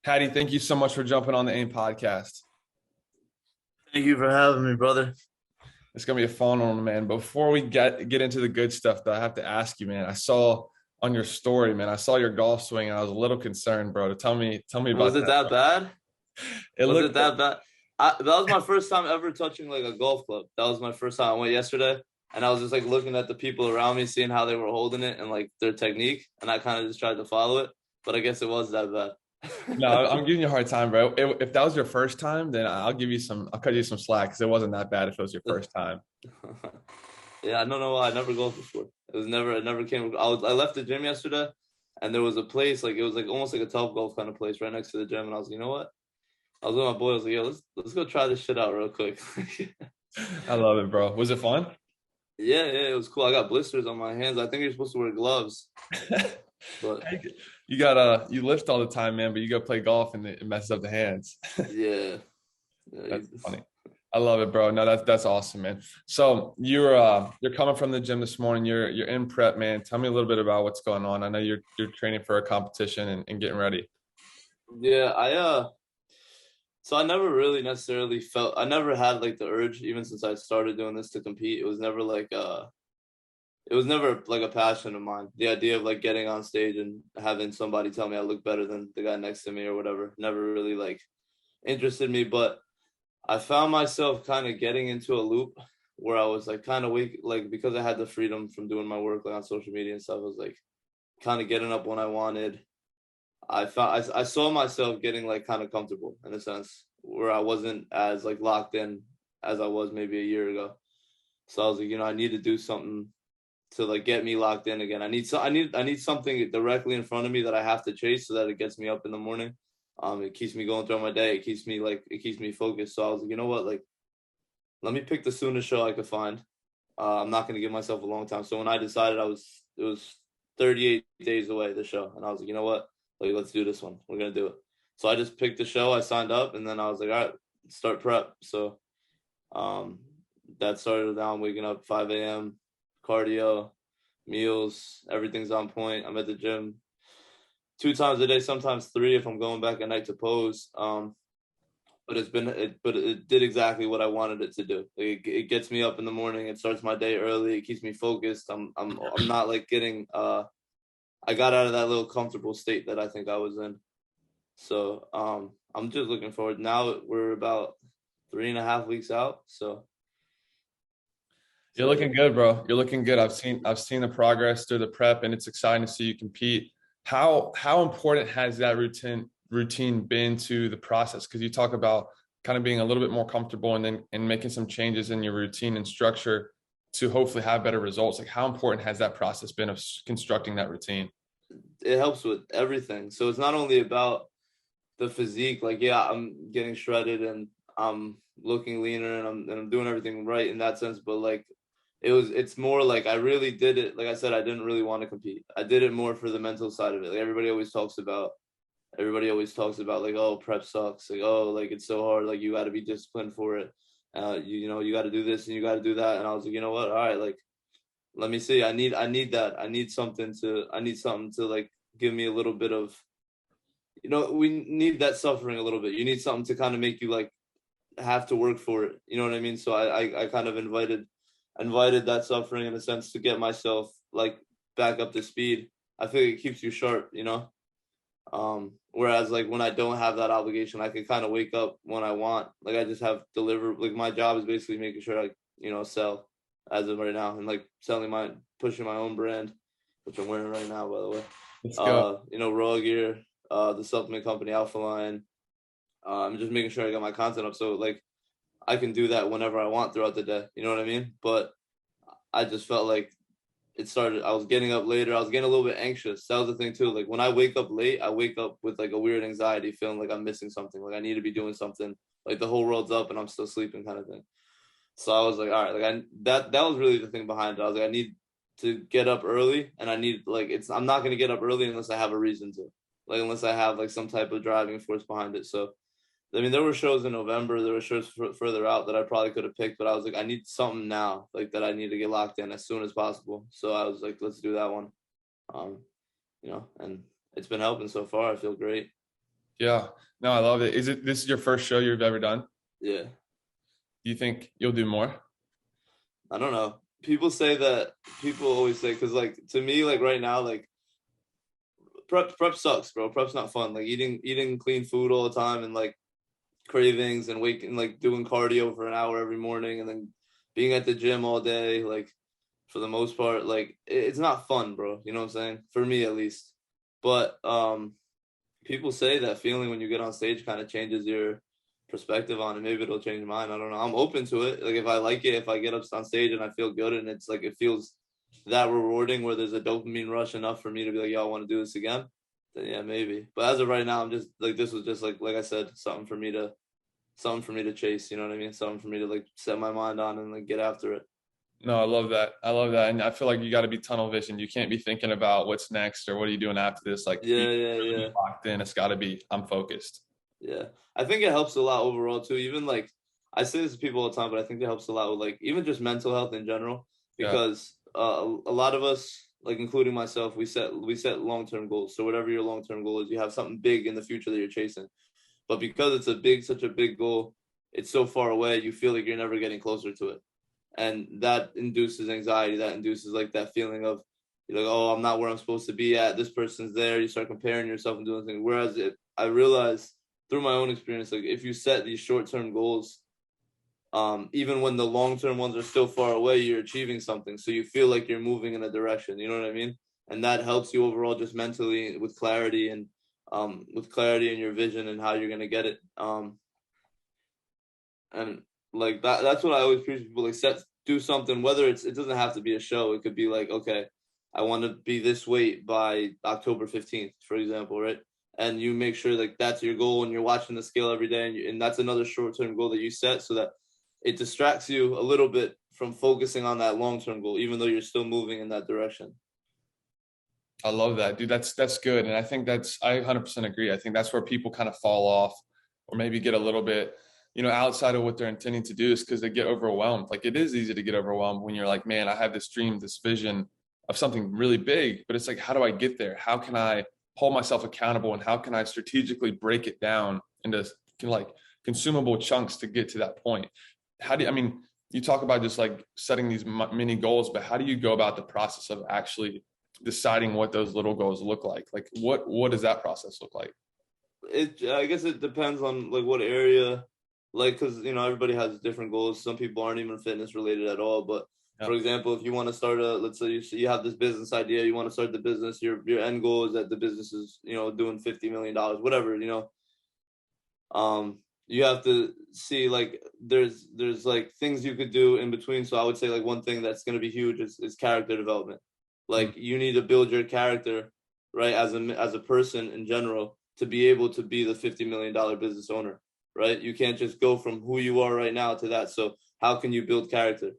Haddy, thank you so much for jumping on the AIM podcast. Thank you for having me, brother. It's gonna be a fun one, man. Before we get into the good stuff, though, I have to ask you, man. I saw on your story, man. I saw your golf swing, and I was a little concerned, bro. Tell me Was about it that. that bad? It Was it looked. that bad? That was my first time ever touching like a golf club. That was my first time. I went yesterday, and I was just like looking at the people around me, seeing how they were holding it and like their technique, and I kind of just tried to follow it. But I guess it was that bad. No, I'm giving you a hard time, bro. If that was your first time, then I'll give you some. I'll cut you some slack because it wasn't that bad if it was your first time. Yeah, I don't know why I never golfed before. It never came. I left the gym yesterday, and there was a place like it was like almost like a Top Golf kind of place right next to the gym, and I was like, you know what? I was with my boy. I was like, yo, let's go try this shit out real quick. I love it, bro. Was it fun? Yeah, it was cool. I got blisters on my hands. I think you're supposed to wear gloves, but You lift all the time, man, but you go play golf and it messes up the hands. yeah, That's funny. I love it, bro. No, that's awesome, man. So you're coming from the gym this morning. You're in prep, man. Tell me a little bit about what's going on. I know you're training for a competition and getting ready. yeah. So I never really necessarily felt. I never had like the urge, even since I started doing this, to compete. It was never like a passion of mine. The idea of like getting on stage and having somebody tell me I look better than the guy next to me or whatever never really like interested me. But I found myself kind of getting into a loop where I was like kind of weak, like because I had the freedom from doing my work like on social media and stuff. I was like kind of getting up when I wanted. I saw myself getting like kind of comfortable in a sense where I wasn't as like locked in as I was maybe a year ago. So I was like, I need to do something to like get me locked in again. I need something directly in front of me that I have to chase so that it gets me up in the morning. It keeps me going throughout my day. It keeps me focused. So I was like, you know what, like let me pick the soonest show I could find. I'm not gonna give myself a long time. So when I decided it was 38 days away, the show, and I was like, you know what, like let's do this one. We're gonna do it. So I just picked the show. I signed up, and then I was like, all right, start prep. So um, that started now. I'm waking up 5 a.m. cardio, meals, everything's on point. I'm at the gym 2 times a day, sometimes three if I'm going back at night to pose. But it did exactly what I wanted it to do. It gets me up in the morning. It starts my day early. It keeps me focused. I'm not like getting. I got out of that little comfortable state that I think I was in. So I'm just looking forward. Now we're about 3.5 weeks out. So You're looking good, bro. You're looking good. I've seen the progress through the prep, and it's exciting to see you compete. How important has that routine been to the process? Because you talk about kind of being a little bit more comfortable and making some changes in your routine and structure to hopefully have better results. Like how important has that process been of constructing that routine? it helps with everything. So it's not only about the physique. Like yeah, I'm getting shredded and I'm looking leaner and I'm doing everything right in that sense. But like it's more like I really did it. Like I said, I didn't really want to compete. I did it more for the mental side of it. Like everybody always talks about like, oh, prep sucks. Like, oh, like it's so hard. Like you got to be disciplined for it. You got to do this and you got to do that. And I was like, you know what? All right, like let me see. I need that. I need something to like give me a little bit of, we need that suffering a little bit. You need something to kind of make you like have to work for it. You know what I mean? So I kind of invited that suffering in a sense to get myself like back up to speed. I feel like it keeps you sharp. Whereas like when I don't have that obligation, I can kind of wake up when I want. Like I just have deliver. Like my job is basically making sure I sell as of right now and like pushing my own brand, which I'm wearing right now, by the way. Let's go. Raw gear, the supplement company Alpha Line. I'm just making sure I got my content up so like I can do that whenever I want throughout the day. You know what I mean? But I just felt like I was getting up later. I was getting a little bit anxious. That was the thing too. Like when I wake up late, I wake up with like a weird anxiety, feeling like I'm missing something. Like I need to be doing something. Like the whole world's up and I'm still sleeping, kind of thing. So I was like, all right, like that was really the thing behind it. I was like, I need to get up early, and I need like I'm not gonna get up early unless I have a reason to, like unless I have like some type of driving force behind it. So I mean, there were shows in November. There were shows further out that I probably could have picked, but I was like, I need something now, like that I need to get locked in as soon as possible. So I was like, let's do that one. And it's been helping so far. I feel great. Yeah. No, I love it. This is your first show you've ever done? Yeah. Do you think you'll do more? I don't know. People always say, because like to me, like right now, like prep sucks, bro. Prep's not fun. Like eating clean food all the time and like cravings and waking like doing cardio for an hour every morning and then being at the gym all day, like for the most part, like it's not fun, bro. You know what I'm saying? For me at least. But people say that feeling when you get on stage kind of changes your perspective on it. Maybe it'll change mine. I don't know. I'm open to it. Like if I like it, if I get up on stage and I feel good and it's like it feels that rewarding where there's a dopamine rush enough for me to be like, yo, I want to do this again. Then yeah, maybe. But as of right now, I'm just like this was just like I said, something for me to chase, you know what I mean? Something for me to like set my mind on and like get after it. No, I love that. I love that. And I feel like you got to be tunnel vision. You can't be thinking about what's next or what are you doing after this. Like you Yeah, yeah, really yeah. be locked in. It's got to be, I'm focused. Yeah. I think it helps a lot overall too. Even like I say this to people all the time, but I think it helps a lot with like even just mental health in general Yeah. because a lot of us, like including myself, we set long-term goals. So whatever your long-term goal is, you have something big in the future that you're chasing. But because it's such a big goal, it's so far away, you feel like you're never getting closer to it. And that induces anxiety. That induces like that feeling of you're like, oh, I'm not where I'm supposed to be at. This person's there. You start comparing yourself and doing things. Whereas I realized through my own experience, like if you set these short-term goals, even when the long-term ones are still far away, you're achieving something. So you feel like you're moving in a direction. You know what I mean? And that helps you overall just mentally with clarity in your vision and how you're gonna get it. And like that's what I always preach to people, like do something, whether it doesn't have to be a show. It could be like, okay, I want to be this weight by October 15th, for example, right? And you make sure like that's your goal and you're watching the scale every day and that's another short-term goal that you set so that it distracts you a little bit from focusing on that long-term goal, even though you're still moving in that direction. I love that, dude. That's good. And I think I 100% agree. I think that's where people kind of fall off or maybe get a little bit, outside of what they're intending to do is because they get overwhelmed. Like it is easy to get overwhelmed when you're like, man, I have this dream, this vision of something really big, but it's like, how do I get there? How can I hold myself accountable and how can I strategically break it down into like consumable chunks to get to that point? You talk about just like setting these mini goals, but how do you go about the process of actually deciding what those little goals look like? Like what does that process look like? I guess it depends on like what area, like because everybody has different goals. Some people aren't even fitness related at all. But Yeah. for example, if you want to start let's say you have this business idea, you want to start the business. Your end goal is that the business is doing $50 million, whatever. You have to see like there's like things you could do in between. So I would say like one thing that's going to be huge is character development. Mm. Like you need to build your character, right, as a person in general to be able to be the $50 million business owner, right? You can't just go from who you are right now to that. So how can you build character?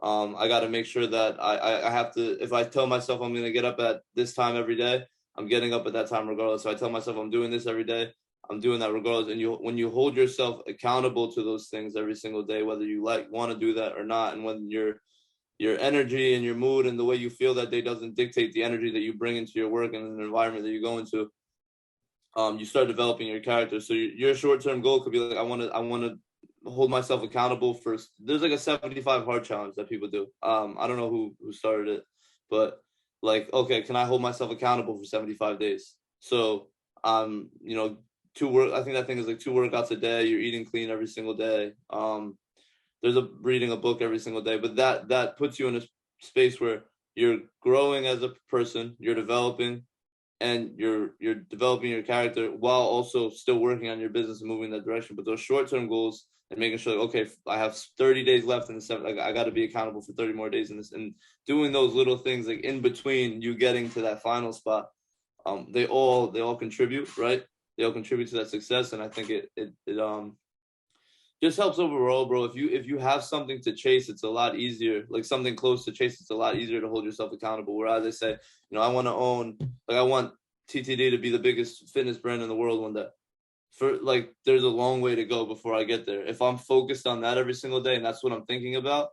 I got to make sure that I have to, if I tell myself I'm going to get up at this time every day, I'm getting up at that time regardless. So I tell myself I'm doing this every day, I'm doing that regardless. And when you hold yourself accountable to those things every single day, whether you want to do that or not, and when your energy and your mood and the way you feel that day doesn't dictate the energy that you bring into your work and an environment that you go into, you start developing your character. So your short-term goal could be like, I want to hold myself accountable for, there's like a 75 hard challenge that people do. I don't know who started it, but like, okay, can I hold myself accountable for 75 days? So, I think that thing is like 2 workouts a day. You're eating clean every single day. There's reading a book every single day, but that puts you in a space where you're growing as a person, you're developing, and you're developing your character while also still working on your business and moving in that direction. But those short-term goals and making sure, like, okay, I have 30 days left in the seven, like I got to be accountable for 30 more days in this, and doing those little things like in between you getting to that final spot, they all contribute, right? They all contribute to that success, and I think it just helps overall, bro. If you have something to chase, it's a lot easier. Like something close to chase, it's a lot easier to hold yourself accountable. Whereas I say, I want to own, like I want TTD to be the biggest fitness brand in the world one day. For like, there's a long way to go before I get there. If I'm focused on that every single day and that's what I'm thinking about,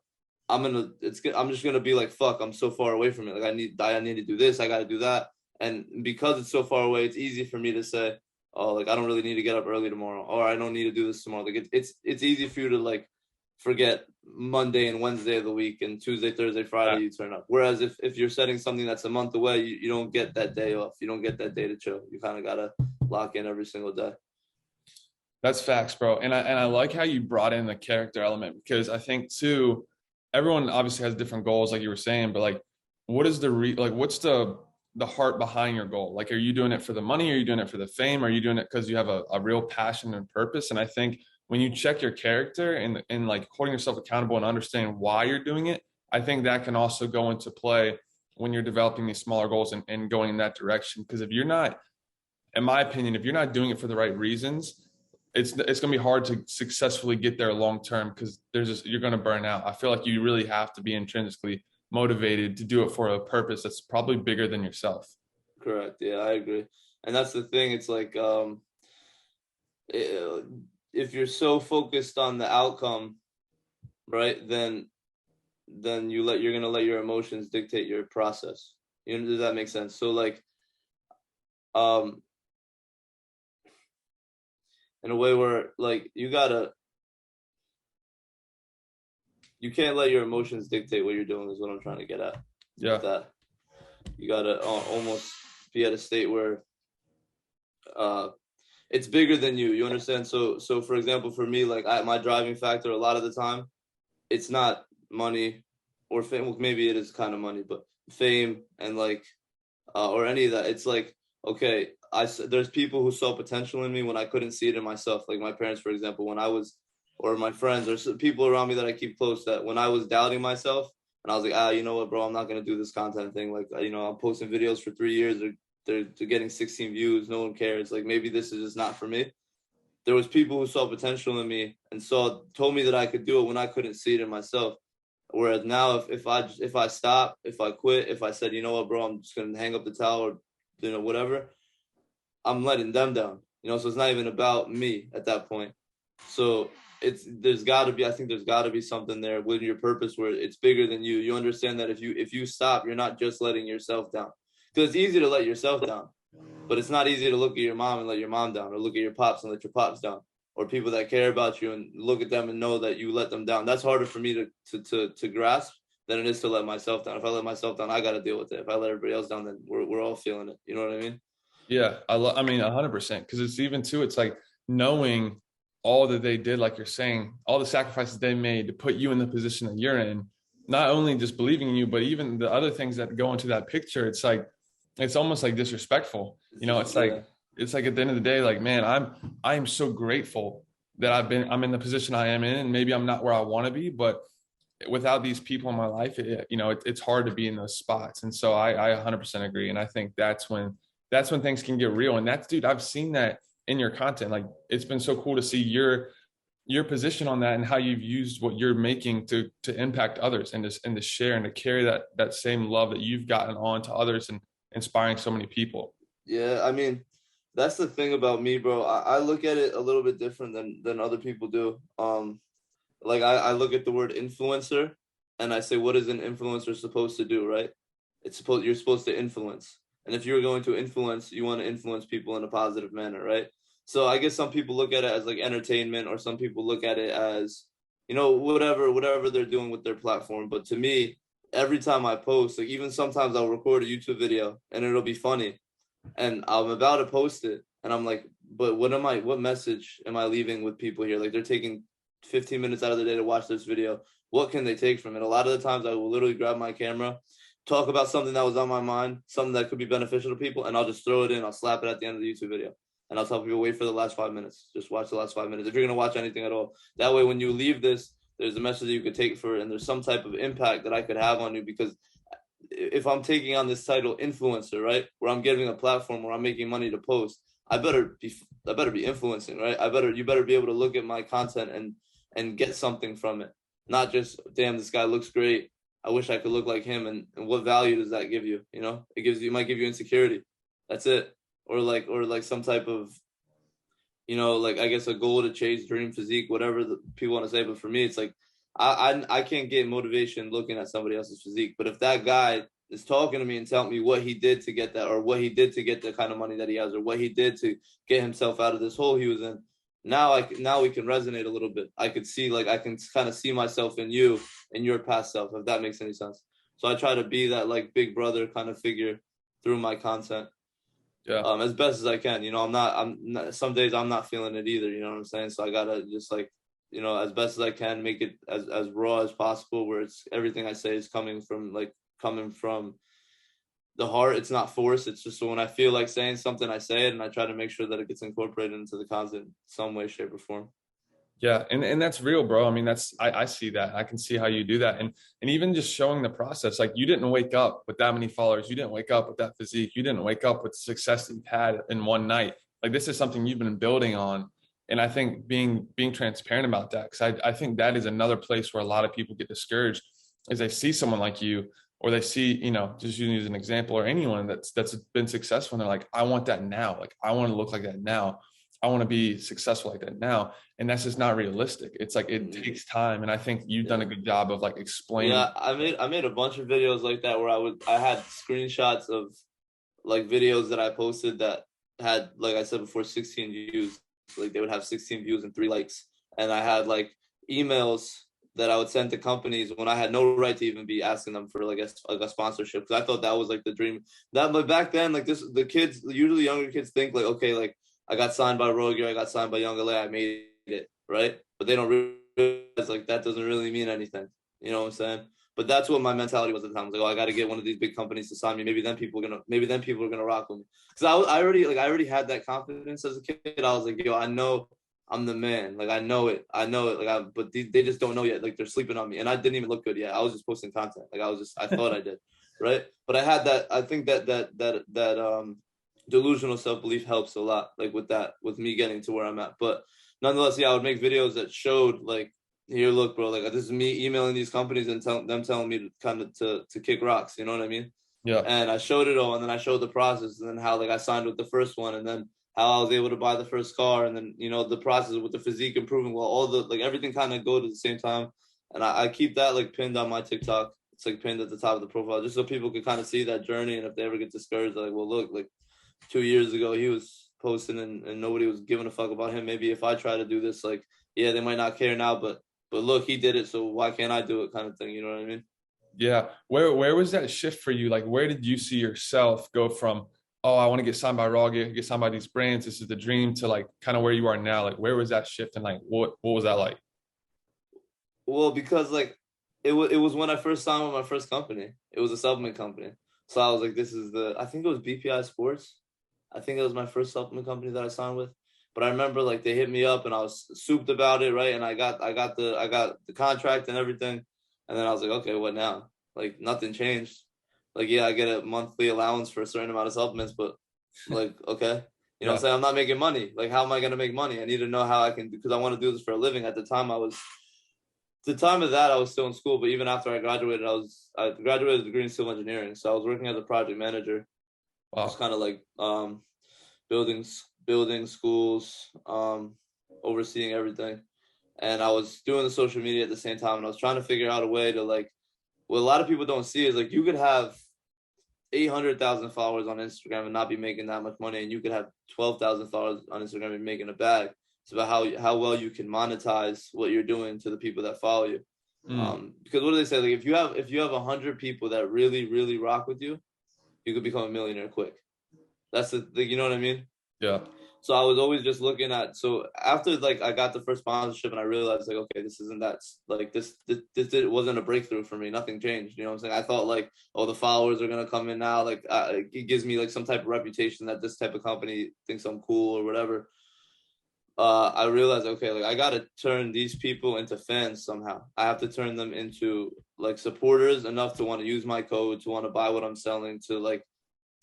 I'm just gonna be like, fuck, I'm so far away from it. Like I need to do this, I got to do that, and because it's so far away, it's easy for me to say, oh, like I don't really need to get up early tomorrow, or I don't need to do this tomorrow. Like it's easy for you to like forget Monday and Wednesday of the week, and Tuesday, Thursday, Friday you turn up. Whereas if you're setting something that's a month away, you don't get that day off. You don't get that day to chill. You kind of gotta lock in every single day. That's facts, bro. And I like how you brought in the character element, because I think too, everyone obviously has different goals, like you were saying, but like, what is what's the heart behind your goal? Like, are you doing it for the money? Are you doing it for the fame? Are you doing it because you have a real passion and purpose? And I think when you check your character and like holding yourself accountable and understanding why you're doing it, I think that can also go into play when you're developing these smaller goals and going in that direction. Because if you're not, in my opinion, if you're not doing it for the right reasons, it's going to be hard to successfully get there long term, because you're going to burn out. I feel like you really have to be intrinsically motivated to do it for a purpose that's probably bigger than yourself. Correct. Yeah, I agree. And that's the thing. It's like if you're so focused on the outcome, right, then you're gonna let your emotions dictate your process. You know, does that make sense? So like in a way where like you can't let your emotions dictate what you're doing, is what I'm trying to get at. Yeah. That you gotta almost be at a state where it's bigger than you. You understand? So for example, for me, like my driving factor a lot of the time, it's not money or fame. Well, maybe it is kind of money, but fame and like or any of that. It's like, okay, there's people who saw potential in me when I couldn't see it in myself. Like my parents, for example, when I was, or my friends, or people around me that I keep close, that when I was doubting myself and I was like, you know what, bro, I'm not gonna do this content thing. Like, you know, I'm posting videos for 3 years. They're getting 16 views. No one cares. Like maybe this is just not for me. There was people who saw potential in me and told me that I could do it when I couldn't see it in myself. Whereas now, if I stop, if I quit, if I said, you know what, bro, I'm just gonna hang up the towel, or you know, whatever, I'm letting them down. You know, so it's not even about me at that point. So I think there's got to be something there with your purpose where it's bigger than you. You understand that if you stop, you're not just letting yourself down. Because it's easy to let yourself down, but it's not easy to look at your mom and let your mom down, or look at your pops and let your pops down, or people that care about you and look at them and know that you let them down. That's harder for me to grasp than it is to let myself down. If I let myself down, I got to deal with it. If I let everybody else down, then we're all feeling it. You know what I mean? Yeah, I mean 100%, because it's even too, it's like knowing all that they did, like you're saying, all the sacrifices they made to put you in the position that you're in, not only just believing in you, but even the other things that go into that picture. It's like, it's almost like disrespectful. You know, it's like at the end of the day, like, man, I'm so grateful that I'm in the position I am in, and maybe I'm not where I want to be, but without these people in my life, it's hard to be in those spots. And so I 100% agree. And I think that's when things can get real. And dude, I've seen that in your content. Like, it's been so cool to see your position on that and how you've used what you're making to impact others and to share and to carry that same love that you've gotten on to others and inspiring so many people. Yeah, I mean, that's the thing about me, bro. I look at it a little bit different than other people do. Like I look at the word influencer and I say, what is an influencer supposed to do, right? You're supposed to influence. And if you're going to influence, you want to influence people in a positive manner, right? So I guess some people look at it as like entertainment, or some people look at it as, you know, whatever they're doing with their platform. But to me, every time I post, like even sometimes I'll record a YouTube video and it'll be funny, and I'm about to post it, and I'm like, but what message am I leaving with people here? Like, they're taking 15 minutes out of the day to watch this video. What can they take from it? A lot of the times I will literally grab my camera, talk about something that was on my mind, something that could be beneficial to people, and I'll just throw it in. I'll slap it at the end of the YouTube video. And I'll tell people, wait for the last 5 minutes. Just watch the last 5 minutes. If you're going to watch anything at all. That way, when you leave this, there's a message that you could take for it, and there's some type of impact that I could have on you. Because if I'm taking on this title influencer, right, where I'm giving a platform where I'm making money to post, I better be influencing, right? You better be able to look at my content and get something from it. Not just, damn, this guy looks great, I wish I could look like him. And what value does that give you? You know, it might give you insecurity. That's it. Or like some type of, you know, like, I guess a goal to chase, dream physique, whatever the people want to say. But for me, it's like, I can't get motivation looking at somebody else's physique. But if that guy is talking to me and telling me what he did to get that, or what he did to get the kind of money that he has, or what he did to get himself out of this hole he was in. Now we can resonate a little bit. I could see, like, I can kind of see myself in you and your past self, if that makes any sense. So I try to be that like big brother kind of figure through my content. Yeah. As best as I can. I'm not, some days I'm not feeling it either, you know what I'm saying? So I gotta just, like, as best as I can, make it as raw as possible, where it's everything I say is coming from the heart. It's not forced. It's just, so when I feel like saying something, I say it, and I try to make sure that it gets incorporated into the content some way, shape, or form. Yeah. And that's real, bro. I mean, I see that. I can see how you do that. And even just showing the process, like, you didn't wake up with that many followers. You didn't wake up with that physique. You didn't wake up with the success that you've had in one night. Like, this is something you've been building on. And I think being transparent about that, because I think that is another place where a lot of people get discouraged, is they see someone like you, or they see, just using you as an example, or anyone that's been successful, and they're like, I want that now. Like, I want to look like that now. I want to be successful like that now. And that's just not realistic. It's like, it takes time. And I think you've done a good job of, like, explaining. Yeah, I made a bunch of videos like that, where I had screenshots of, like, videos that I posted that had, like I said before, 16 views. Like, they would have 16 views and 3 likes. And I had, like, emails that I would send to companies when I had no right to even be asking them for, like, a sponsorship, because I thought that was, like, the dream. But back then, like, the kids, usually younger kids, think, like, okay, like, I got signed by Roger, I got signed by Young LA, I made it, right? But they don't realize, like, that doesn't really mean anything. You know what I'm saying? But that's what my mentality was at the time. I was like, oh, I got to get one of these big companies to sign me. Maybe then people are gonna rock with me. Because I already had that confidence as a kid. I was like, yo, I know I'm the man. Like, I know it. Like, but they just don't know yet. Like, they're sleeping on me, and I didn't even look good yet. I was just posting content. Like, I thought I did, right? But I had that. I think that delusional self-belief helps a lot, like, with me getting to where I'm at. But nonetheless, yeah, I would make videos that showed, like, here, look, bro, like, this is me emailing these companies and telling me to kind of to kick rocks, you know what I mean? Yeah. And I showed it all, and then I showed the process, and then how, like, I signed with the first one, and then how I was able to buy the first car, and then, the process with the physique improving, well, all the, like, everything kind of go at the same time. And I keep that, like, pinned on my TikTok. It's, like, pinned at the top of the profile, just so people could kind of see that journey. And if they ever get discouraged, they're like, well, look, like, 2 years ago he was posting and nobody was giving a fuck about him. Maybe if I try to do this, like, yeah, they might not care now, but look, he did it, so why can't I do it, kind of thing, you know what I mean? Yeah. Where was that shift for you? Like, where did you see yourself go from, oh, I want to get signed by Raw, get signed by these brands, this is the dream, to, like, kind of where you are now? Like, where was that shift, and, like, what was that like? Well, because, like, it was when I first signed with my first company. It was a supplement company. So I was like, I think it was BPI Sports. I think it was my first supplement company that I signed with. But I remember, like, they hit me up and I was souped about it, right? And I got the contract and everything. And then I was like, okay, what now? Like, nothing changed. Like, yeah, I get a monthly allowance for a certain amount of supplements, but, like, okay. You know what I'm saying? I'm not making money. Like, how am I going to make money? I need to know how I can, because I want to do this for a living. At the time of that, I was still in school, but even after I graduated, I graduated with a degree in civil engineering. So I was working as a project manager. Wow. Just kind of like building schools, overseeing everything. And I was doing the social media at the same time, and I was trying to figure out a way to, like, what a lot of people don't see is, like, you could have 800,000 followers on Instagram and not be making that much money, and you could have 12,000 followers on Instagram and making a bag. It's about how well you can monetize what you're doing to the people that follow you. Because what do they say? Like, if you have 100 people that really, really rock with you, you could become a millionaire quick. That's you know what I mean? Yeah. So I was always just looking at, so after, like, I got the first sponsorship and I realized, like, okay, this isn't that, like, this wasn't a breakthrough for me. Nothing changed. You know what I'm saying? I thought, like, oh, the followers are going to come in now. Like, it gives me, like, some type of reputation that this type of company thinks I'm cool or whatever. I realized, okay, like, I got to turn these people into fans somehow. I have to turn them into, like, supporters enough to want to use my code, to want to buy what I'm selling, to, like,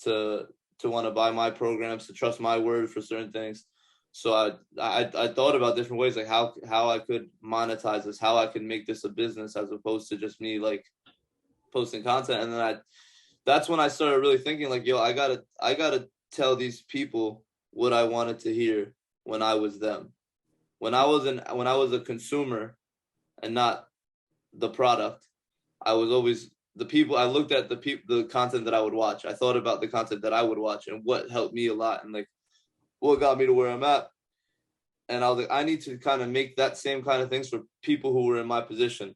to want to buy my programs, to trust my word for certain things. So I thought about different ways, like, how I could monetize this, how I could make this a business, as opposed to just me, like, posting content. And then that's when I started really thinking, like, yo, I gotta tell these people what I wanted to hear when I was them, when I was a consumer and not the product. I was always I looked at the content that I would watch. I thought about the content that I would watch and what helped me a lot and like what got me to where I'm at. And I was like, I need to kind of make that same kind of things for people who were in my position.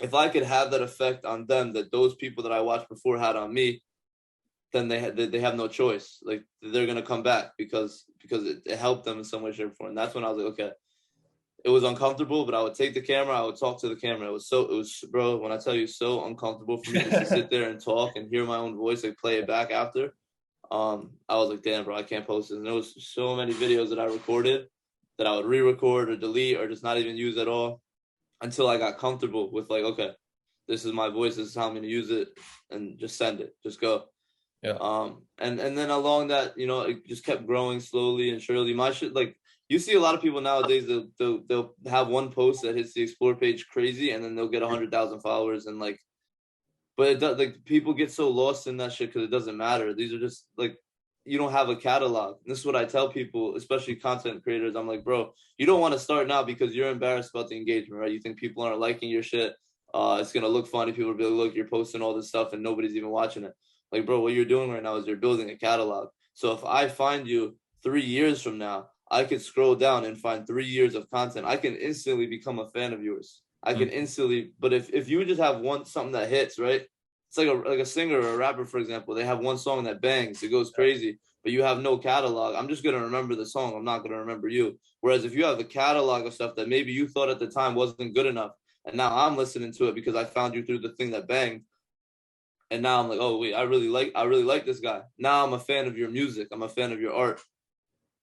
If I could have that effect on them that those people that I watched before had on me, then they have no choice. Like they're gonna come back because it helped them in some way, shape, or form. And that's when I was like, okay. It was uncomfortable, but I would take the camera. I would talk to the camera. It was, bro, when I tell you, so uncomfortable for me just to sit there and talk and hear my own voice, like play it back after. I was like, damn, bro, I can't post this. And there was so many videos that I recorded that I would re-record or delete or just not even use at all until I got comfortable with like, okay, this is my voice. This is how I'm going to use it, and just send it, just go. Yeah. And then along that, you know, it just kept growing slowly and surely. My shit, like, you see a lot of people nowadays, they'll have one post that hits the explore page crazy, and then they'll get 100,000 followers, and like, but it does, like, people get so lost in that shit because it doesn't matter. These are just like, you don't have a catalog. And this is what I tell people, especially content creators. I'm like, bro, you don't want to start now because you're embarrassed about the engagement, right? You think people aren't liking your shit. It's gonna look funny. People will be like, look, you're posting all this stuff and nobody's even watching it. Like, bro, what you're doing right now is you're building a catalog. So if I find you 3 years from now, I could scroll down and find 3 years of content. I can instantly become a fan of yours. I can instantly, but if you just have something that hits, right? It's like a singer or a rapper, for example. They have one song that bangs, it goes crazy, but you have no catalog. I'm just gonna remember the song. I'm not gonna remember you. Whereas if you have a catalog of stuff that maybe you thought at the time wasn't good enough, and now I'm listening to it because I found you through the thing that banged, and now I'm like, oh wait, I really like this guy. Now I'm a fan of your music. I'm a fan of your art.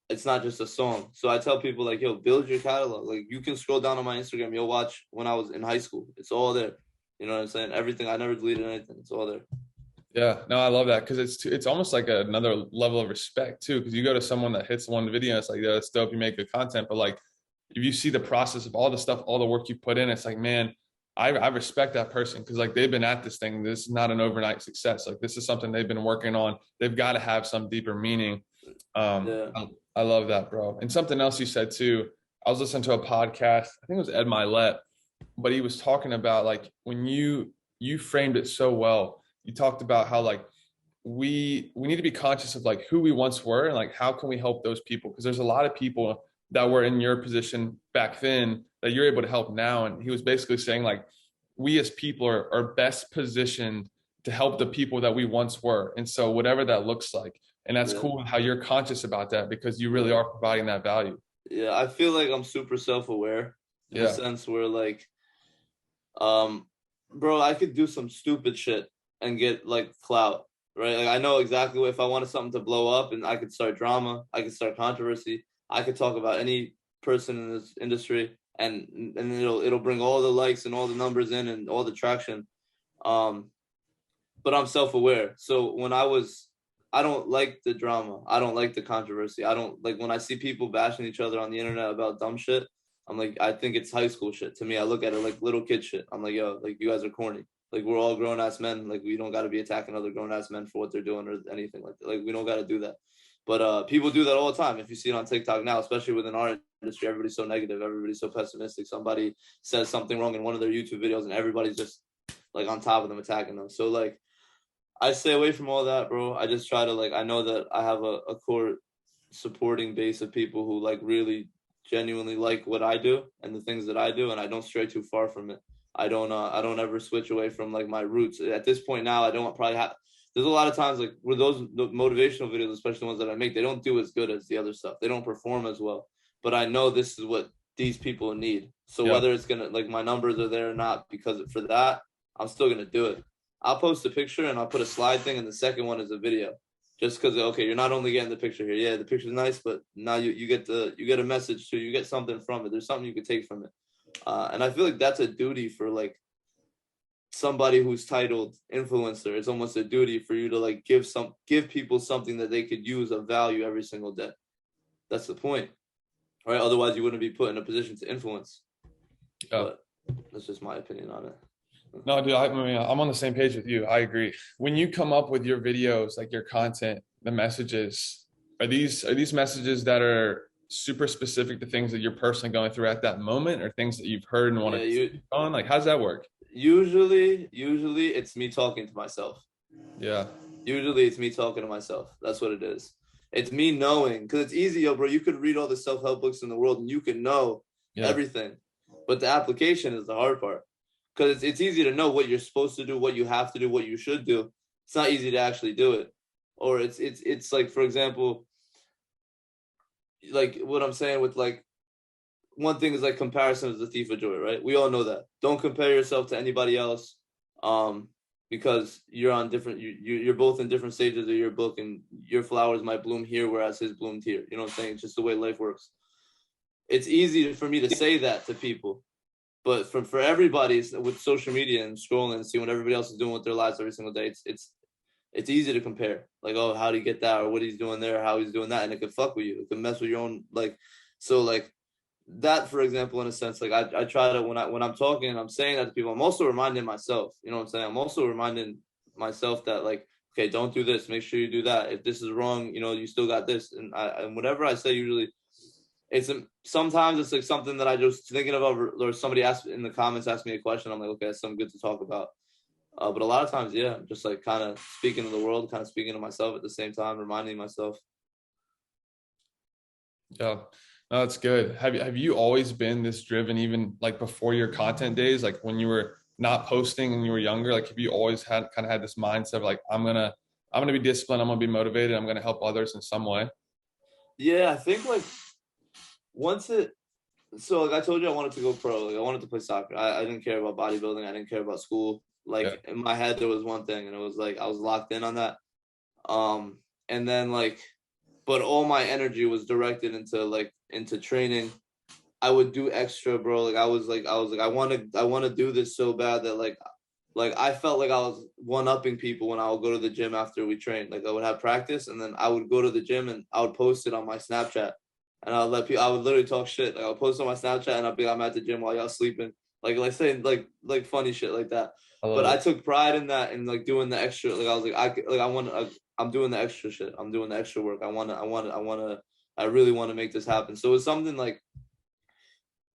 It's not just a song. So I tell people like, yo, build your catalog. Like, you can scroll down on my Instagram. You'll watch when I was in high school. It's all there. You know what I'm saying? Everything. I never deleted anything. It's all there. Yeah, no, I love that because it's almost like another level of respect too. Because you go to someone that hits one video, it's like, yeah, that's dope. You make good content, but like if you see the process of all the stuff, all the work you put in, it's like, man, I respect that person because like they've been at this thing. This is not an overnight success. Like this is something they've been working on. They've got to have some deeper meaning. Yeah. I love that, bro. And something else you said too. I was listening to a podcast. I think it was Ed Milet, but he was talking about like when you framed it so well. You talked about how like we need to be conscious of like who we once were and like how can we help those people, because there's a lot of people that were in your position back then that you're able to help now. And he was basically saying like we as people are best positioned to help the people that we once were, and so whatever that looks like. And that's cool how you're conscious about that because you really are providing that value. Yeah, I feel like I'm super self-aware in a sense where like, bro, I could do some stupid shit and get like clout, right? Like I know exactly if I wanted something to blow up and I could start drama, I could start controversy, I could talk about any person in this industry and it'll bring all the likes and all the numbers in and all the traction. But I'm self-aware. So I don't like the drama. I don't like the controversy. I don't like when I see people bashing each other on the internet about dumb shit. I'm like, I think it's high school shit. To me, I look at it like little kid shit. I'm like, yo, like you guys are corny. Like we're all grown ass men. Like we don't got to be attacking other grown ass men for what they're doing or anything like that. Like we don't got to do that. But people do that all the time. If you see it on TikTok now, especially within our industry, everybody's so negative. Everybody's so pessimistic. Somebody says something wrong in one of their YouTube videos and everybody's just like on top of them, attacking them. So like, I stay away from all that, bro. I just try to like, I know that I have a core supporting base of people who like really genuinely like what I do and the things that I do, and I don't stray too far from it. I don't ever switch away from like my roots. At this point now, I don't probably have. There's a lot of times like with the motivational videos, especially the ones that I make, they don't do as good as the other stuff. They don't perform as well. But I know this is what these people need. So whether it's gonna like my numbers are there or not, because for that, I'm still gonna do it. I'll post a picture and I'll put a slide thing, and the second one is a video. Just because, okay, you're not only getting the picture here. Yeah, the picture's nice, but now you get a message too. You get something from it. There's something you could take from it. And I feel like that's a duty for like somebody who's titled influencer. It's almost a duty for you to like give people something that they could use of value every single day. That's the point, right? Otherwise, you wouldn't be put in a position to influence. But that's just my opinion on it. No, dude, I mean, I'm on the same page with you. I agree. When you come up with your videos, like your content, the messages, are these messages that are super specific to things that you're personally going through at that moment, or things that you've heard and want to on? Like, how's that work? Usually it's me talking to myself. Yeah. Usually it's me talking to myself. That's what it is. It's me knowing, because it's easy, yo, bro. You could read all the self-help books in the world and you can know Yeah. everything. But the application is the hard part. Because it's easy to know what you're supposed to do, what you have to do, what you should do. It's not easy to actually do it. Or it's like, for example, like what I'm saying with like, one thing is like comparison is the thief of joy, right? We all know that. Don't compare yourself to anybody else, because you're on different. You're both in different stages of your book, and your flowers might bloom here, whereas his bloomed here. You know what I'm saying? It's just the way life works. It's easy for me to say that to people, but for everybody with social media and scrolling and seeing what everybody else is doing with their lives every single day, it's easy to compare. Like, oh, how do you get that, or what he's doing there, or how he's doing that, and it could fuck with you. It could mess with your own like. So like that, for example, in a sense, like I try to when I'm talking and I'm saying that to people, I'm also reminding myself, you know what I'm saying? I'm also reminding myself that like, okay, don't do this, make sure you do that. If this is wrong, you know, you still got this. And whatever I say, usually it's sometimes it's like something that I just thinking about, or somebody asked in the comments, asked me a question. I'm like, okay, that's something good to talk about. But a lot of times, yeah, I'm just like kind of speaking to the world, kind of speaking to myself at the same time, reminding myself. Yeah. No, that's good. Have you always been this driven, even like before your content days, like when you were not posting and you were younger? Like, have you always had this mindset of like, I'm gonna be disciplined, I'm gonna be motivated, I'm gonna help others in some way? Yeah, I think like once it so like I told you I wanted to go pro. Like I wanted to play soccer. I didn't care about bodybuilding. I didn't care about school. Yeah. Like in my head there was one thing and it was like I was locked in on that. Um and then like but all my energy was directed into training. I would do extra, bro. Like I was like I want to do this so bad that like I felt like I was one upping people when I would go to the gym after we trained. Like I would have practice and then I would go to the gym and I would post it on my Snapchat. And I would let people I would literally talk shit. Like I would post on my Snapchat and I'd be I'm at the gym while y'all sleeping. Like saying like funny shit like that. I But love I it. took pride in that and like doing the extra. Like I was like I want to I'm doing the extra shit. I'm doing the extra work. I really want to make this happen. So it's something like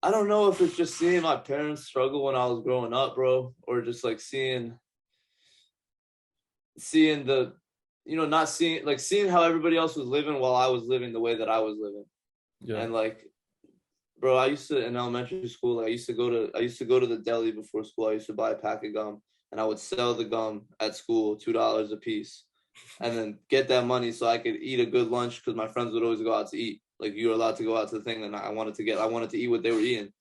I don't know if it's just seeing my parents struggle when I was growing up, bro, or just like seeing the not seeing how everybody else was living while I was living the way that I was living. Yeah. And like bro, I used to in elementary school, like I used to go to the deli before school. I used to buy a pack of gum and I would sell the gum at school, $2 a piece, and then get that money so I could eat a good lunch because my friends would always go out to eat. Like you were allowed to go out to the thing, and I wanted to eat what they were eating.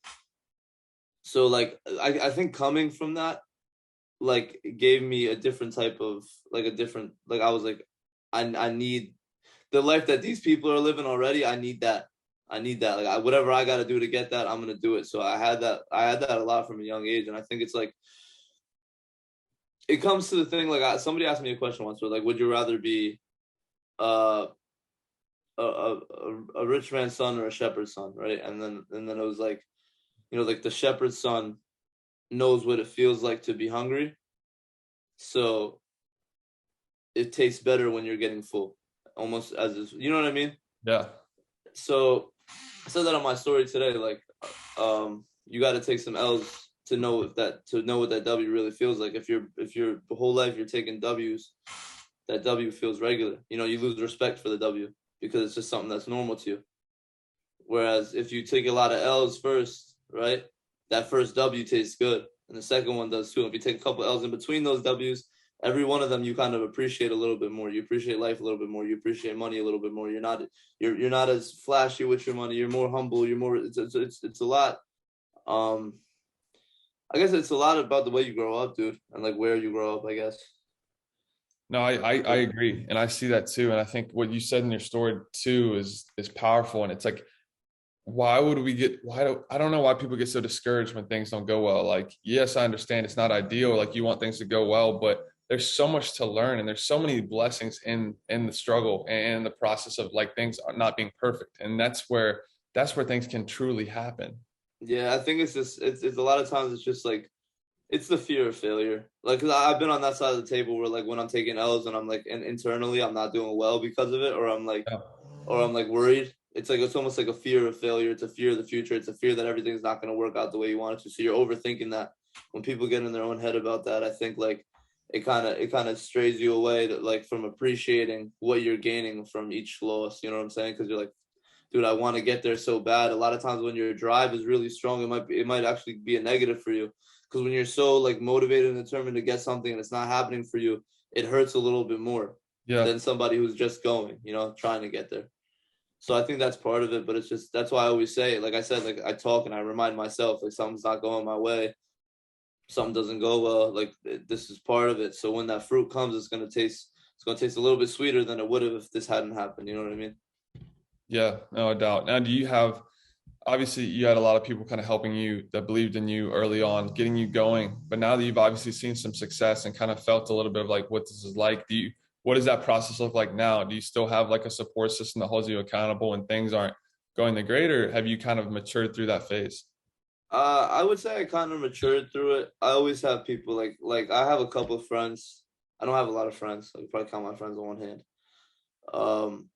So like I think coming from that like gave me a different type of like a different like I was like I need the life that these people are living already. I need that. I need that. Like whatever I got to do to get that, I'm gonna do it. So I had that. I had that a lot from a young age, and I think it's like it comes to the thing. Like somebody asked me a question once, where like, would you rather be uh, a rich man's son or a shepherd's son, right? And then it was like like the shepherd's son knows what it feels like to be hungry, so it tastes better when you're getting full, almost as is, you know what I mean? Yeah. So I said that on my story today. Like, you got to take some L's to know what that W really feels like. If your whole life you're taking W's, that W feels regular. You lose respect for the W because it's just something that's normal to you. Whereas if you take a lot of L's first, right, that first W tastes good, and the second one does too. If you take a couple L's in between those W's, every one of them you kind of appreciate a little bit more. You appreciate life a little bit more. You appreciate money a little bit more. You're not as flashy with your money. You're more humble. You're more. It's a lot. Um, I guess it's a lot about the way you grow up, dude, and like where you grow up. I guess. No, I agree. And I see that too. And I think what you said in your story too is powerful. And it's like, I don't know why people get so discouraged when things don't go well. Like, yes, I understand it's not ideal. Like you want things to go well, but there's so much to learn and there's so many blessings in the struggle and the process of like things not being perfect. And that's where things can truly happen. Yeah, I think it's just it's a lot of times it's just like it's the fear of failure. Like, 'cause I've been on that side of the table where like when I'm taking L's and I'm like and internally I'm not doing well because of it, Yeah. or I'm like worried. It's almost like a fear of failure. It's a fear of the future. It's a fear that everything's not going to work out the way you want it to. So you're overthinking that. when people get in their own head about that, I think like it kind of strays you away to, like, from appreciating what you're gaining from each loss. You know what I'm saying? Because you're like, dude, I want to get there so bad. A lot of times when your drive is really strong, it might actually be a negative for you. Because when you're so like motivated and determined to get something and it's not happening for you, it hurts a little bit more than somebody who's just going, you know, trying to get there. So I think that's part of it, but it's just, that's why I always say, like I said, like I talk and I remind myself, like something's not going my way, something doesn't go well, like this is part of it. So when that fruit comes, it's gonna taste a little bit sweeter than it would have if this hadn't happened. You know what I mean? Yeah, no doubt. Now, do you have, obviously you had a lot of people kind of helping you that believed in you early on, getting you going, but now that you've obviously seen some success and kind of felt a little bit of like what this is like, what does that process look like now? Do you still have like a support system that holds you accountable when things aren't going the great, or have you kind of matured through that phase? I would say I kind of matured through it. I always have people like I have a couple of friends. I don't have a lot of friends. I could probably count my friends on one hand.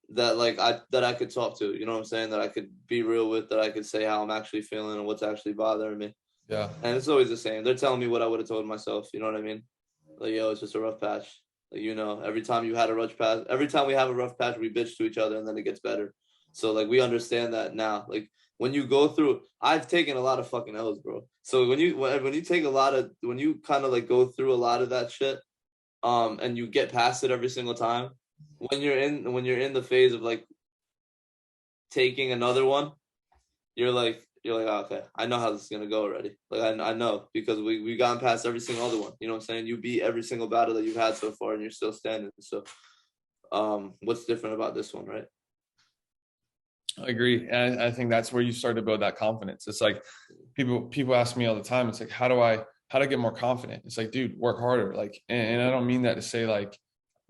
That I could talk to, you know what I'm saying? That I could be real with, that I could say how I'm actually feeling and what's actually bothering me. Yeah. And it's always the same. They're telling me what I would have told myself, you know what I mean? Like, yo, it's just a rough patch. Like, you know, every time we have a rough patch, we bitch to each other and then it gets better. So like we understand that now. Like when you go through, I've taken a lot of fucking L's, bro. So when you take when you kind of like go through a lot of that shit, and you get past it every single time, when you're in the phase of like taking another one, you're like, oh, okay, I know how this is gonna go already. Like I know, because we gotten past every single other one. You know what I'm saying? You beat every single battle that you've had so far, and you're still standing. So, what's different about this one, right? I agree. And I think that's where you start to build that confidence. It's like people ask me all the time, it's like, how do I get more confident? It's like, dude, work harder. Like, and I don't mean that to say like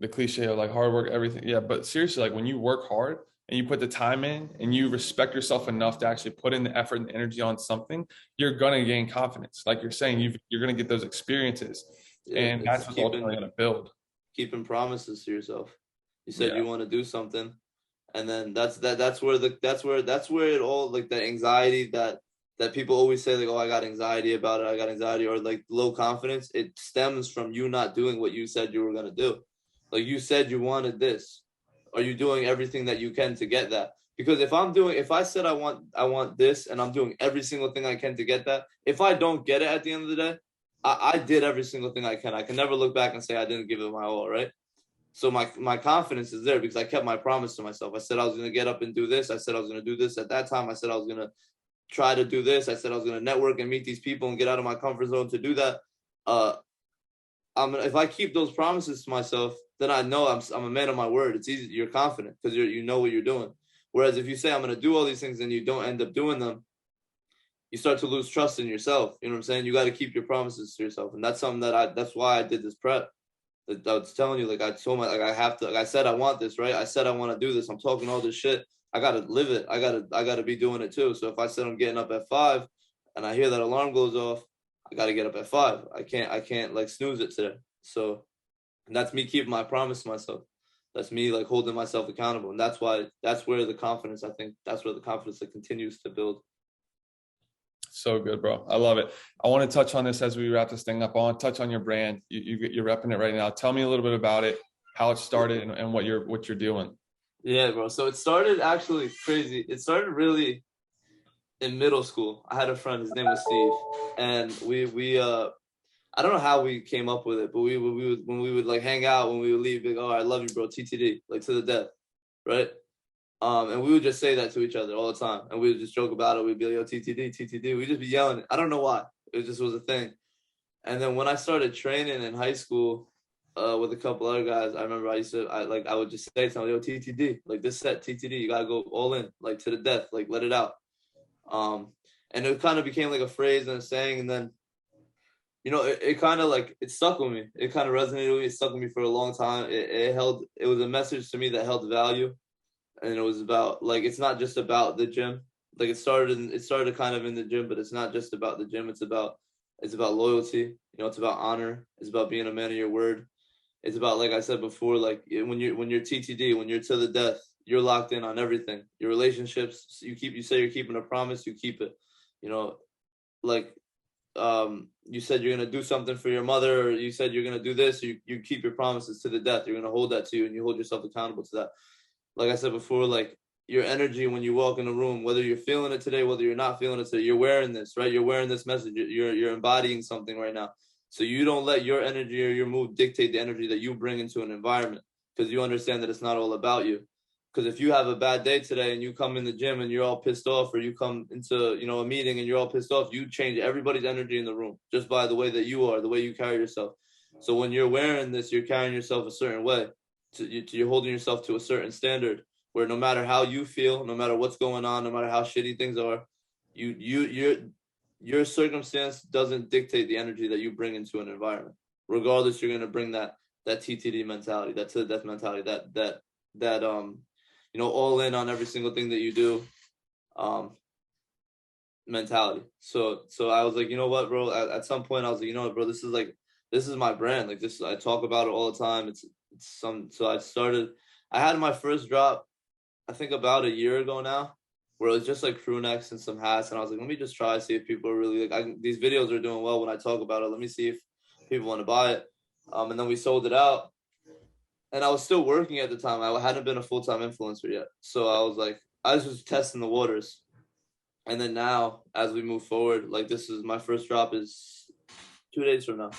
the cliche of like hard work, everything. Yeah. But seriously, like when you work hard and you put the time in and you respect yourself enough to actually put in the effort and the energy on something, you're going to gain confidence. Like you're saying, you're going to get those experiences. Yeah, And that's what's ultimately going to build. Keeping promises to yourself. You said you want to do something, and then that's where it all, like the anxiety that people always say, like, oh, I got anxiety about it, I got anxiety, or like low confidence. It stems from you not doing what you said you were going to do. Like you said you wanted this. Are you doing everything that you can to get that? Because if I said I want this and I'm doing every single thing I can to get that, if I don't get it at the end of the day, I did every single thing I can. I can never look back and say I didn't give it my all, right? So my confidence is there because I kept my promise to myself. I said I was going to get up and do this. I said I was going to do this. At that time, I said I was going to try to do this. I said I was going to network and meet these people and get out of my comfort zone to do that. If I keep those promises to myself, then I know I'm a man of my word. It's easy. You're confident because you know what you're doing. Whereas if you say I'm going to do all these things and you don't end up doing them, you start to lose trust in yourself. You know what I'm saying? You got to keep your promises to yourself, and that's something that's why I did this prep. I was telling you, like I told my, like I have to, like I said, I want this, right? I said I want to do this. I'm talking all this shit. I gotta live it. I gotta be doing it too. So if I said I'm getting up at 5, and I hear that alarm goes off, I gotta get up at 5. I can't like snooze it today. So that's me keeping my promise to myself. That's me like holding myself accountable, and that's where the confidence. I think that's where the confidence that continues to build. So good, bro. I love it. I want to touch on this as we wrap this thing up. I want to touch on your brand. You're repping it right now. Tell me a little bit about it, how it started, and what you're doing. Yeah, bro. So it started actually crazy. It started really in middle school. I had a friend. His name was Steve, and we I don't know how we came up with it, but we would, when we would like hang out, when we would leave, like, oh, I love you, bro, TTD, like to the death, right? And we would just say that to each other all the time. And we would just joke about it. We'd be like, yo, TTD, TTD. We'd just be yelling it. I don't know why. It just was a thing. And then when I started training in high school with a couple other guys, I remember I would just say to them, yo, TTD, like this set, TTD, you got to go all in, like to the death, like let it out. And it kind of became like a phrase and a saying. And then, you know, it kind of like, it stuck with me. It kind of resonated with me. It stuck with me for a long time. It was a message to me that held value. And it was about, like, it's not just about the gym. Like it started kind of in the gym, but it's not just about the gym. It's about loyalty. You know, it's about honor. It's about being a man of your word. It's about, like I said before, like when you're TTD, when you're to the death, you're locked in on everything. Your relationships, you say you're keeping a promise, you keep it. You know, like you said you're gonna do something for your mother, or you said you're gonna do this, you keep your promises to the death. You're gonna hold that to you, and you hold yourself accountable to that. Like I said before, like your energy when you walk in a room, whether you're feeling it today, whether you're not feeling it today, you're wearing this, right? You're wearing this message. You're embodying something right now. So you don't let your energy or your mood dictate the energy that you bring into an environment, because you understand that it's not all about you. Because if you have a bad day today and you come in the gym and you're all pissed off, or you come into, you know, a meeting and you're all pissed off, you change everybody's energy in the room just by the way that you are, the way you carry yourself. So when you're wearing this, you're carrying yourself a certain way. You're holding yourself to a certain standard, where no matter how you feel, no matter what's going on, no matter how shitty things are, your circumstance doesn't dictate the energy that you bring into an environment. Regardless, you're gonna bring that TTD mentality, that to the death mentality, that you know, all in on every single thing that you do mentality. So I was like, you know what, bro? At some point, I was like, you know what, bro? This is my brand. Like this, I talk about it all the time. So I had my first drop, I think about a year ago now, where it was just like crew necks and some hats, and I was like, let me just try, see if people are really like, these videos are doing well when I talk about it. Let me see if people want to buy it. And then we sold it out, and I was still working at the time. I hadn't been a full-time influencer yet, so I was like, I was just testing the waters. And then now, as we move forward, like this is my first drop is 2 days from now.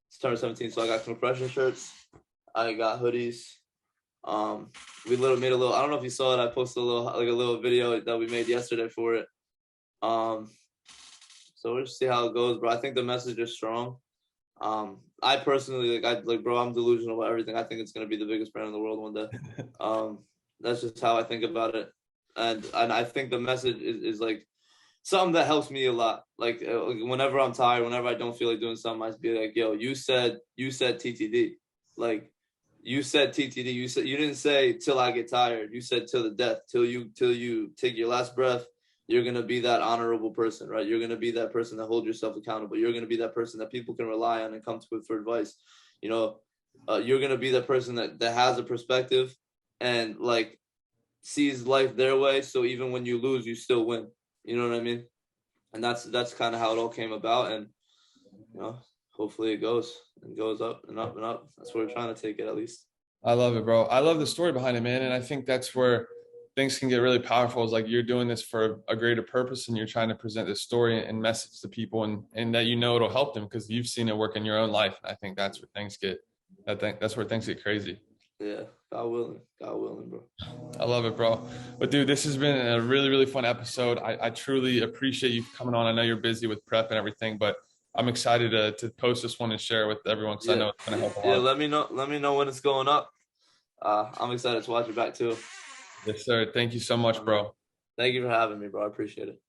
It's turn 17, so I got compression shirts, I got hoodies. We made a little, I don't know if you saw it, I posted a little video that we made yesterday for it. So we'll just see how it goes, bro. I think the message is strong. I personally, bro, I'm delusional about everything. I think it's gonna be the biggest brand in the world one day. That's just how I think about it, and I think the message is like something that helps me a lot. Like whenever I'm tired, whenever I don't feel like doing something, I just be like, yo, you said TTD, like. You said TTD. You didn't say till I get tired. You said till the death, till you take your last breath. You're gonna be that honorable person, right? You're gonna be that person that holds yourself accountable. You're gonna be that person that people can rely on and come to for advice. You know, you're gonna be that person that has a perspective and like sees life their way. So even when you lose, you still win. You know what I mean? And that's kind of how it all came about. And you know, hopefully it goes up and up and up. That's where we're trying to take it, at least. I love it, bro. I love the story behind it, man. And I think that's where things can get really powerful, is like you're doing this for a greater purpose, and you're trying to present this story and message to people, and that, you know, it'll help them because you've seen it work in your own life. And I think that's where things get, that's where things get crazy. Yeah, God willing, bro. I love it, bro. But dude, this has been a really, really fun episode. I truly appreciate you coming on. I know you're busy with prep and everything, but I'm excited to post this one and share it with everyone, because I know it's going to help a lot. Yeah, let me know when it's going up. I'm excited to watch it back too. Yes, sir. Thank you so much, bro. Thank you for having me, bro. I appreciate it.